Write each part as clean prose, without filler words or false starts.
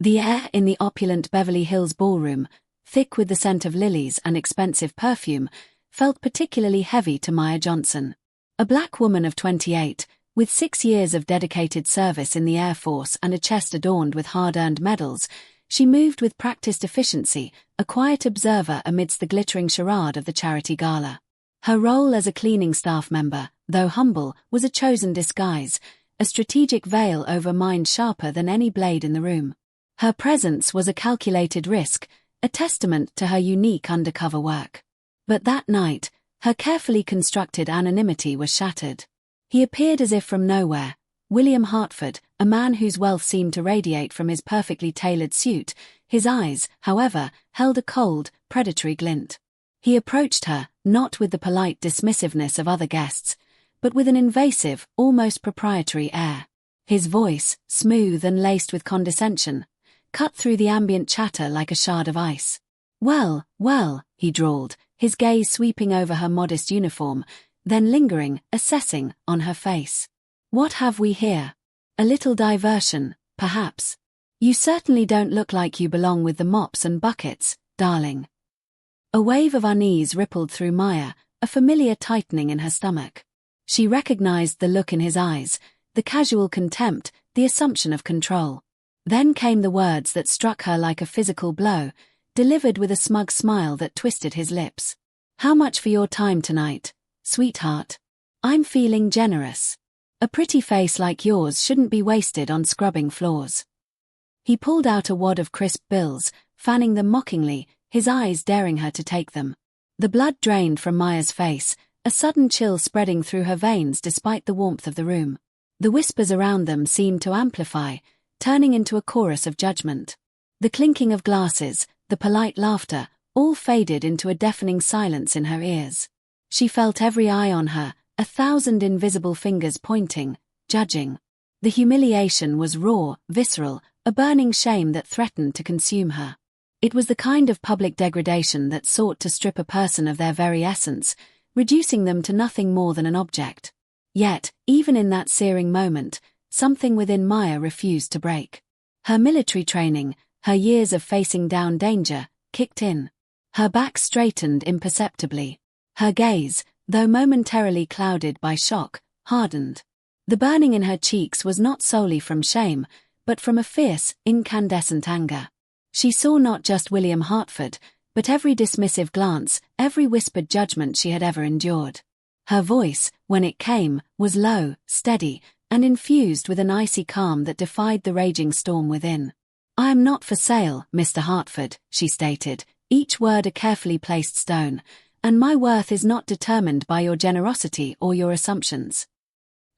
The air in the opulent Beverly Hills ballroom, thick with the scent of lilies and expensive perfume, felt particularly heavy to Maya Johnson. A black woman of 28, with 6 years of dedicated service in the Air Force and a chest adorned with hard-earned medals, she moved with practiced efficiency, a quiet observer amidst the glittering charade of the charity gala. Her role as a cleaning staff member, though humble, was a chosen disguise, a strategic veil over mind sharper than any blade in the room. Her presence was a calculated risk, a testament to her unique undercover work. But that night, her carefully constructed anonymity was shattered. He appeared as if from nowhere. William Hartford, a man whose wealth seemed to radiate from his perfectly tailored suit, his eyes, however, held a cold, predatory glint. He approached her, not with the polite dismissiveness of other guests, but with an invasive, almost proprietary air. His voice, smooth and laced with condescension, cut through the ambient chatter like a shard of ice. "Well, well," he drawled, his gaze sweeping over her modest uniform, then lingering, assessing, on her face. "What have we here? A little diversion, perhaps. You certainly don't look like you belong with the mops and buckets, darling." A wave of unease rippled through Maya, a familiar tightening in her stomach. She recognized the look in his eyes, the casual contempt, the assumption of control. Then came the words that struck her like a physical blow, delivered with a smug smile that twisted his lips. "How much for your time tonight, sweetheart? I'm feeling generous. A pretty face like yours shouldn't be wasted on scrubbing floors." He pulled out a wad of crisp bills, fanning them mockingly, his eyes daring her to take them. The blood drained from Maya's face, a sudden chill spreading through her veins despite the warmth of the room. The whispers around them seemed to amplify, turning into a chorus of judgment. The clinking of glasses, the polite laughter, all faded into a deafening silence in her ears. She felt every eye on her, 1,000 invisible fingers pointing, judging. The humiliation was raw, visceral, a burning shame that threatened to consume her. It was the kind of public degradation that sought to strip a person of their very essence, reducing them to nothing more than an object. Yet, even in that searing moment, something within Maya refused to break. Her military training, her years of facing down danger, kicked in. Her back straightened imperceptibly. Her gaze, though momentarily clouded by shock, hardened. The burning in her cheeks was not solely from shame, but from a fierce, incandescent anger. She saw not just William Hartford, but every dismissive glance, every whispered judgment she had ever endured. Her voice, when it came, was low, steady, and infused with an icy calm that defied the raging storm within. "I am not for sale, Mr. Hartford," she stated, each word a carefully placed stone, "and my worth is not determined by your generosity or your assumptions."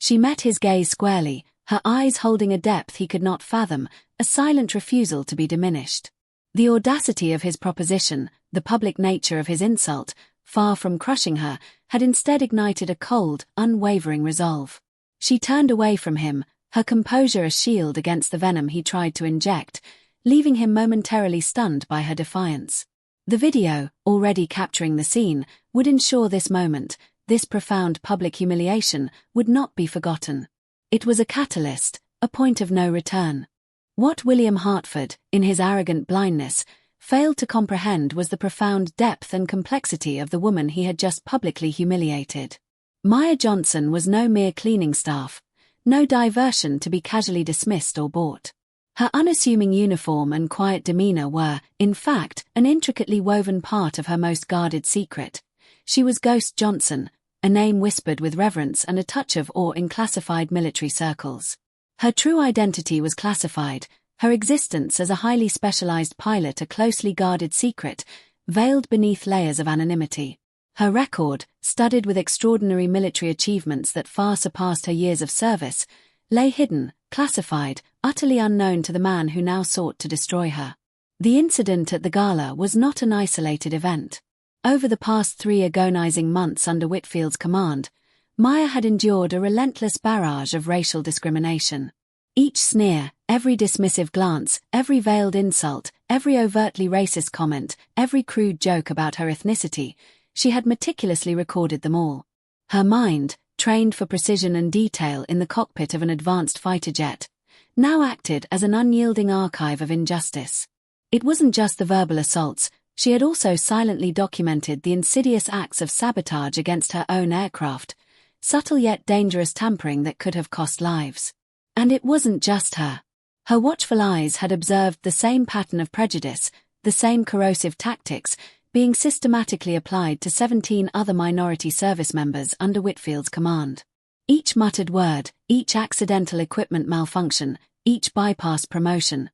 She met his gaze squarely, her eyes holding a depth he could not fathom, a silent refusal to be diminished. The audacity of his proposition, the public nature of his insult, far from crushing her, had instead ignited a cold, unwavering resolve. She turned away from him, her composure a shield against the venom he tried to inject, leaving him momentarily stunned by her defiance. The video, already capturing the scene, would ensure this moment, this profound public humiliation, would not be forgotten. It was a catalyst, a point of no return. What William Hartford, in his arrogant blindness, failed to comprehend was the profound depth and complexity of the woman he had just publicly humiliated. Maya Johnson was no mere cleaning staff, no diversion to be casually dismissed or bought. Her unassuming uniform and quiet demeanor were, in fact, an intricately woven part of her most guarded secret. She was Ghost Johnson, a name whispered with reverence and a touch of awe in classified military circles. Her true identity was classified, her existence as a highly specialized pilot a closely guarded secret, veiled beneath layers of anonymity. Her record, studded with extraordinary military achievements that far surpassed her years of service, lay hidden, classified, utterly unknown to the man who now sought to destroy her. The incident at the gala was not an isolated event. Over the past 3 agonizing months under Whitfield's command, Maya had endured a relentless barrage of racial discrimination. Each sneer, every dismissive glance, every veiled insult, every overtly racist comment, every crude joke about her ethnicity, she had meticulously recorded them all. Her mind, trained for precision and detail in the cockpit of an advanced fighter jet, now acted as an unyielding archive of injustice. It wasn't just the verbal assaults, she had also silently documented the insidious acts of sabotage against her own aircraft, subtle yet dangerous tampering that could have cost lives. And it wasn't just her. Her watchful eyes had observed the same pattern of prejudice, the same corrosive tactics, being systematically applied to 17 other minority service members under Whitfield's command. Each muttered word, each accidental equipment malfunction, each bypassed promotion.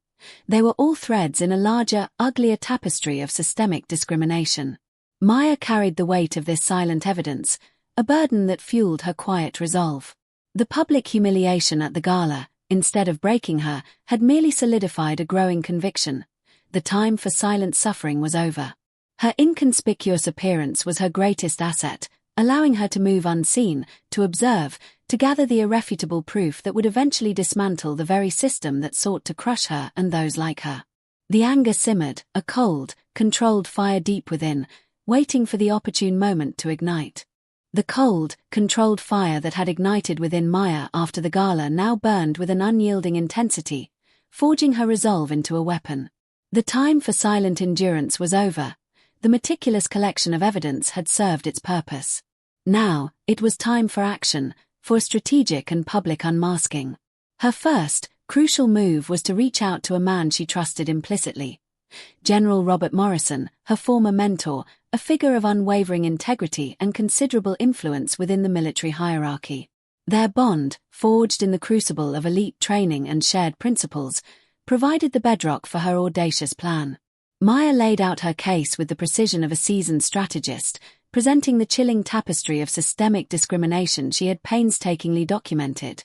They were all threads in a larger, uglier tapestry of systemic discrimination. Maya carried the weight of this silent evidence, a burden that fueled her quiet resolve. The public humiliation at the gala, instead of breaking her, had merely solidified a growing conviction. The time for silent suffering was over. Her inconspicuous appearance was her greatest asset, allowing her to move unseen, to observe, to gather the irrefutable proof that would eventually dismantle the very system that sought to crush her and those like her. The anger simmered, a cold, controlled fire deep within, waiting for the opportune moment to ignite. The cold, controlled fire that had ignited within Maya after the gala now burned with an unyielding intensity, forging her resolve into a weapon. The time for silent endurance was over. The meticulous collection of evidence had served its purpose. Now, it was time for action, for a strategic and public unmasking. Her first, crucial move was to reach out to a man she trusted implicitly. General Robert Morrison, her former mentor, a figure of unwavering integrity and considerable influence within the military hierarchy. Their bond, forged in the crucible of elite training and shared principles, provided the bedrock for her audacious plan. Maya laid out her case with the precision of a seasoned strategist, presenting the chilling tapestry of systemic discrimination she had painstakingly documented.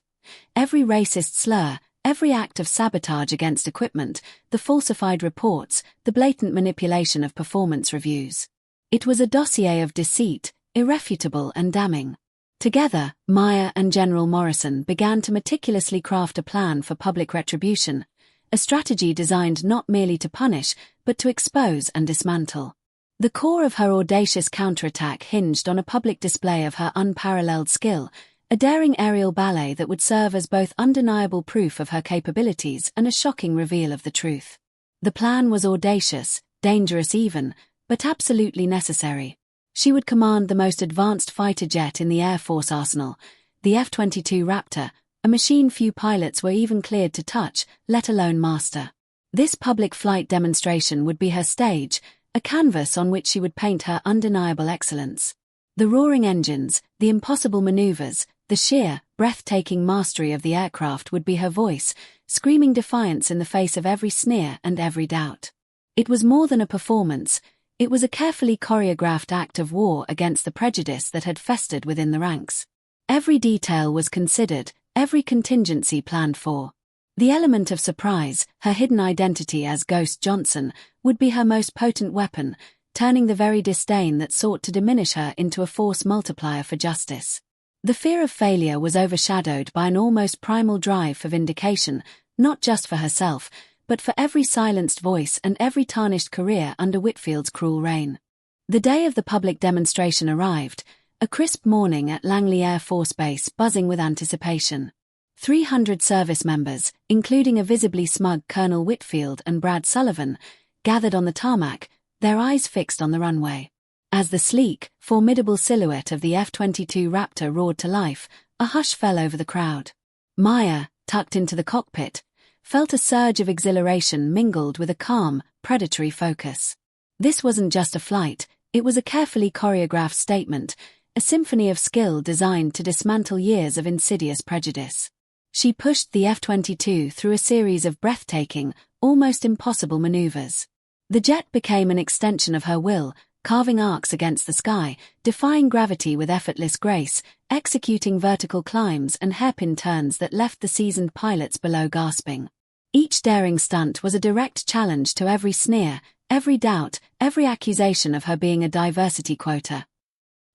Every racist slur, every act of sabotage against equipment, the falsified reports, the blatant manipulation of performance reviews. It was a dossier of deceit, irrefutable and damning. Together, Maya and General Morrison began to meticulously craft a plan for public retribution, a strategy designed not merely to punish, but to expose and dismantle. The core of her audacious counterattack hinged on a public display of her unparalleled skill, a daring aerial ballet that would serve as both undeniable proof of her capabilities and a shocking reveal of the truth. The plan was audacious, dangerous even, but absolutely necessary. She would command the most advanced fighter jet in the Air Force arsenal, the F-22 Raptor, a machine few pilots were even cleared to touch, let alone master. This public flight demonstration would be her stage, a canvas on which she would paint her undeniable excellence. The roaring engines, the impossible maneuvers, the sheer, breathtaking mastery of the aircraft would be her voice, screaming defiance in the face of every sneer and every doubt. It was more than a performance, it was a carefully choreographed act of war against the prejudice that had festered within the ranks. Every detail was considered, every contingency planned for. The element of surprise, her hidden identity as Ghost Johnson, would be her most potent weapon, turning the very disdain that sought to diminish her into a force multiplier for justice. The fear of failure was overshadowed by an almost primal drive for vindication, not just for herself, but for every silenced voice and every tarnished career under Whitfield's cruel reign. The day of the public demonstration arrived, a crisp morning at Langley Air Force Base buzzing with anticipation. 300 service members, including a visibly smug Colonel Whitfield and Brad Sullivan, gathered on the tarmac, their eyes fixed on the runway. As the sleek, formidable silhouette of the F-22 Raptor roared to life, a hush fell over the crowd. Maya, tucked into the cockpit, felt a surge of exhilaration mingled with a calm, predatory focus. This wasn't just a flight, it was a carefully choreographed statement, a symphony of skill designed to dismantle years of insidious prejudice. She pushed the F-22 through a series of breathtaking, almost impossible maneuvers. The jet became an extension of her will, carving arcs against the sky, defying gravity with effortless grace, executing vertical climbs and hairpin turns that left the seasoned pilots below gasping. Each daring stunt was a direct challenge to every sneer, every doubt, every accusation of her being a diversity quota.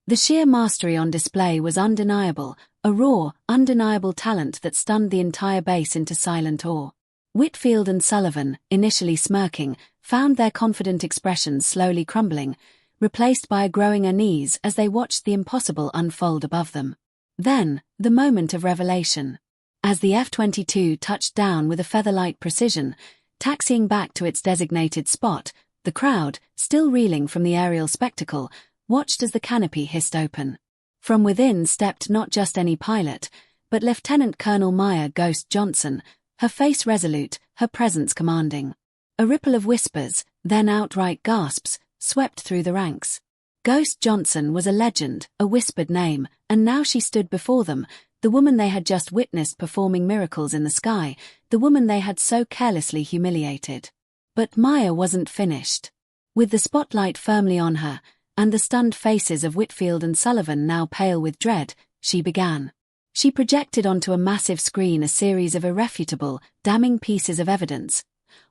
The sheer mastery on display was undeniable, a raw, undeniable talent that stunned the entire base into silent awe. Whitfield and Sullivan, initially smirking, found their confident expressions slowly crumbling, replaced by a growing unease as they watched the impossible unfold above them. Then, the moment of revelation. As the F-22 touched down with a feather-light precision, taxiing back to its designated spot, the crowd, still reeling from the aerial spectacle, watched as the canopy hissed open. From within stepped not just any pilot, but Lieutenant Colonel Maya "Ghost" Johnson, her face resolute, her presence commanding. A ripple of whispers, then outright gasps, swept through the ranks. Ghost Johnson was a legend, a whispered name, and now she stood before them, the woman they had just witnessed performing miracles in the sky, the woman they had so carelessly humiliated. But Maya wasn't finished. With the spotlight firmly on her, and the stunned faces of Whitfield and Sullivan now pale with dread, she began. She projected onto a massive screen a series of irrefutable, damning pieces of evidence.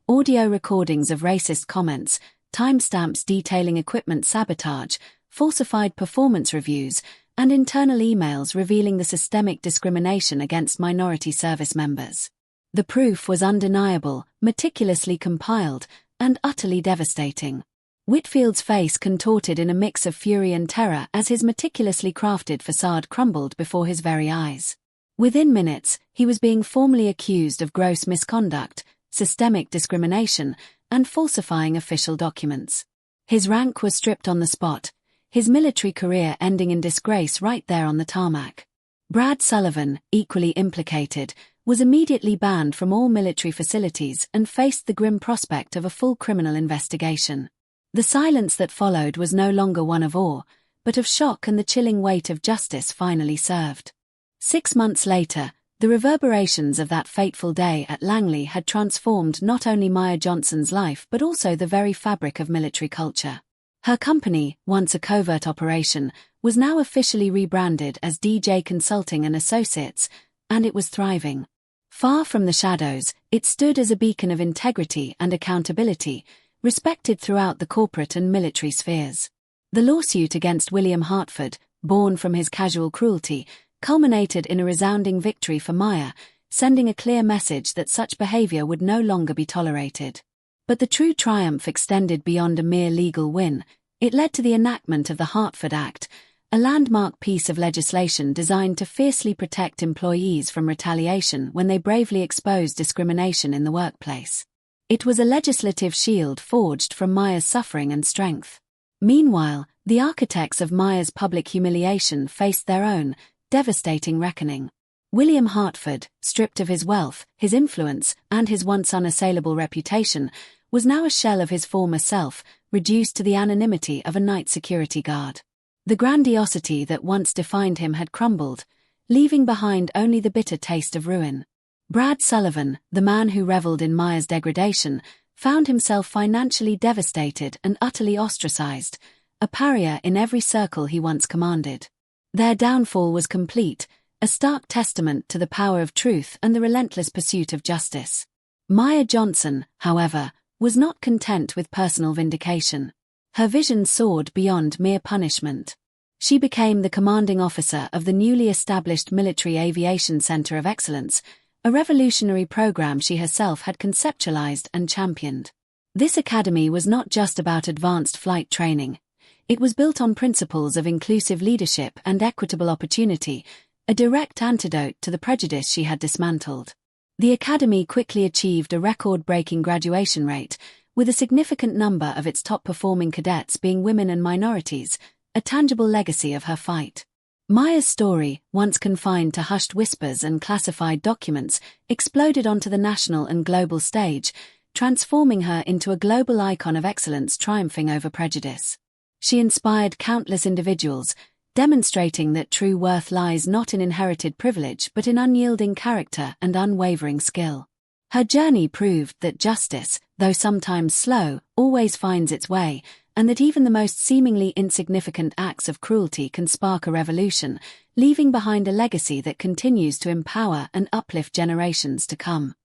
Audio recordings of racist comments, timestamps detailing equipment sabotage, falsified performance reviews, and internal emails revealing the systemic discrimination against minority service members. The proof was undeniable, meticulously compiled, and utterly devastating. Whitfield's face contorted in a mix of fury and terror as his meticulously crafted facade crumbled before his very eyes. Within minutes, he was being formally accused of gross misconduct, systemic discrimination, and falsifying official documents. His rank was stripped on the spot, his military career ending in disgrace right there on the tarmac. Brad Sullivan, equally implicated, was immediately banned from all military facilities and faced the grim prospect of a full criminal investigation. The silence that followed was no longer one of awe, but of shock and the chilling weight of justice finally served. 6 months later, the reverberations of that fateful day at Langley had transformed not only Maya Johnson's life but also the very fabric of military culture. Her company, once a covert operation, was now officially rebranded as DJ Consulting and Associates, and it was thriving. Far from the shadows, it stood as a beacon of integrity and accountability, respected throughout the corporate and military spheres. The lawsuit against William Hartford, born from his casual cruelty, culminated in a resounding victory for Maya, sending a clear message that such behavior would no longer be tolerated. But the true triumph extended beyond a mere legal win. It led to the enactment of the Hartford Act, a landmark piece of legislation designed to fiercely protect employees from retaliation when they bravely exposed discrimination in the workplace. It was a legislative shield forged from Maya's suffering and strength. Meanwhile, the architects of Maya's public humiliation faced their own, devastating reckoning. William Hartford, stripped of his wealth, his influence, and his once unassailable reputation, was now a shell of his former self, reduced to the anonymity of a night security guard. The grandiosity that once defined him had crumbled, leaving behind only the bitter taste of ruin. Brad Sullivan, the man who reveled in Maya's degradation, found himself financially devastated and utterly ostracized, a pariah in every circle he once commanded. Their downfall was complete, a stark testament to the power of truth and the relentless pursuit of justice. Maya Johnson, however, was not content with personal vindication. Her vision soared beyond mere punishment. She became the commanding officer of the newly established Military Aviation Center of Excellence, a revolutionary program she herself had conceptualized and championed. This academy was not just about advanced flight training. It was built on principles of inclusive leadership and equitable opportunity, a direct antidote to the prejudice she had dismantled. The academy quickly achieved a record-breaking graduation rate, with a significant number of its top-performing cadets being women and minorities, a tangible legacy of her fight. Maya's story, once confined to hushed whispers and classified documents, exploded onto the national and global stage, transforming her into a global icon of excellence triumphing over prejudice. She inspired countless individuals, demonstrating that true worth lies not in inherited privilege but in unyielding character and unwavering skill. Her journey proved that justice, though sometimes slow, always finds its way, and that even the most seemingly insignificant acts of cruelty can spark a revolution, leaving behind a legacy that continues to empower and uplift generations to come.